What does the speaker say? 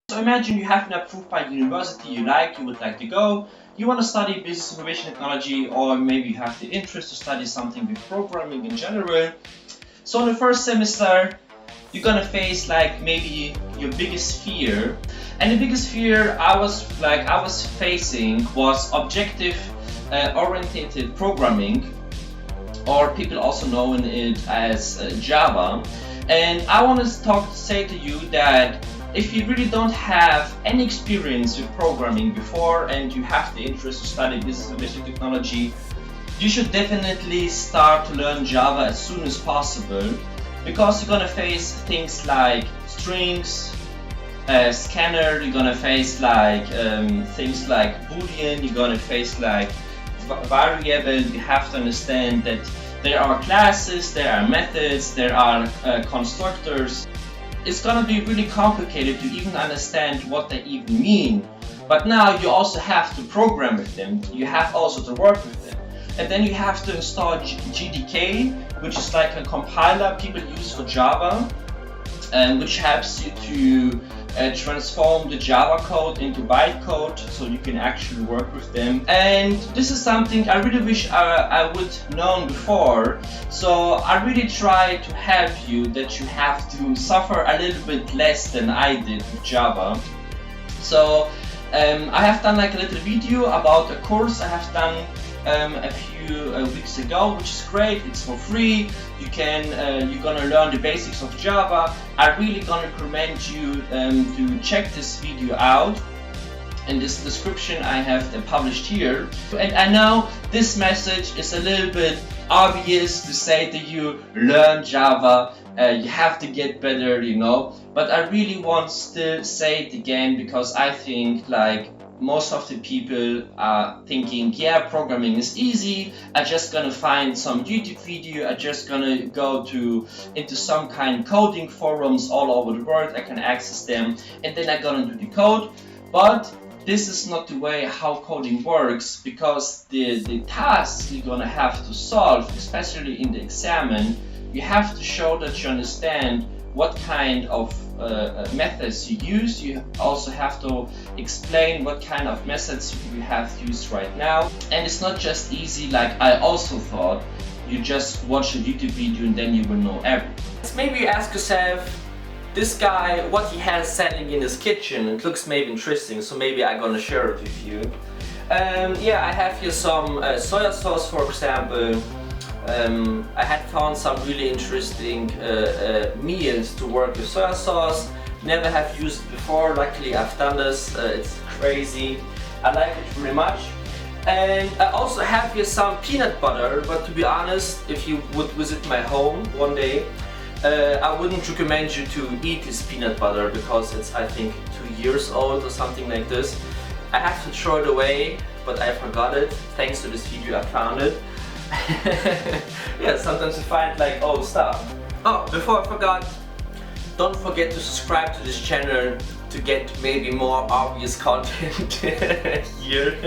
So imagine you have been approved by the university you would like to go. You want to study business information technology, or maybe you have the interest to study something with programming in general. So in the first semester, you're gonna face like maybe your biggest fear. And the biggest fear I was facing was objective oriented programming, or people also know it as Java. And I want to say to you that if you really don't have any experience with programming before and you have the interest to study business information technology, you should definitely start to learn Java as soon as possible, because you're gonna face things like strings, scanner, you're gonna face like things like Boolean, you're gonna face like variable. You have to understand that there are classes, there are methods, there are constructors. It's gonna be really complicated to even understand what they even mean. But now you also have to program with them, you have also to work with them. And then you have to install GDK, which is like a compiler people use for Java, which helps you to transform the Java code into bytecode so you can actually work with them. And this is something I really wish I would known before. So I really try to help you that you have to suffer a little bit less than I did with Java. So I have done like a little video about a course I have done a few weeks ago, which is great. It's for free. You're gonna learn the basics of Java. I really gonna recommend you to check this video out. In this description I have published here. And I know this message is a little bit obvious to say to you, learn Java, you have to get better, you know. But I really want to say it again, because I think like most of the people are thinking, yeah, programming is easy, I'm just gonna find some YouTube video, I'm just gonna go into some kind of coding forums all over the world, I can access them, and then I'm gonna do the code. But this is not the way how coding works, because the tasks you're gonna have to solve, especially in the exam, you have to show that you understand what kind of methods you use. You also have to explain what kind of methods you have used right now. And it's not just easy like I also thought, you just watch a YouTube video and then you will know everything. Maybe you ask yourself, this guy, what he has selling in his kitchen, it looks maybe interesting, so maybe I'm gonna share it with you. Yeah, I have here some soya sauce, for example. I had found some really interesting meals to work with soya sauce. Never have used it before, luckily I've done this, it's crazy. I like it very much. And I also have here some peanut butter, but to be honest, if you would visit my home one day, I wouldn't recommend you to eat this peanut butter, because it's, I think, 2 years old or something like this. I have to throw it away, but I forgot it. Thanks to this video I found it. Yeah, sometimes you find like old stuff. Oh, before I forgot, don't forget to subscribe to this channel to get maybe more obvious content here.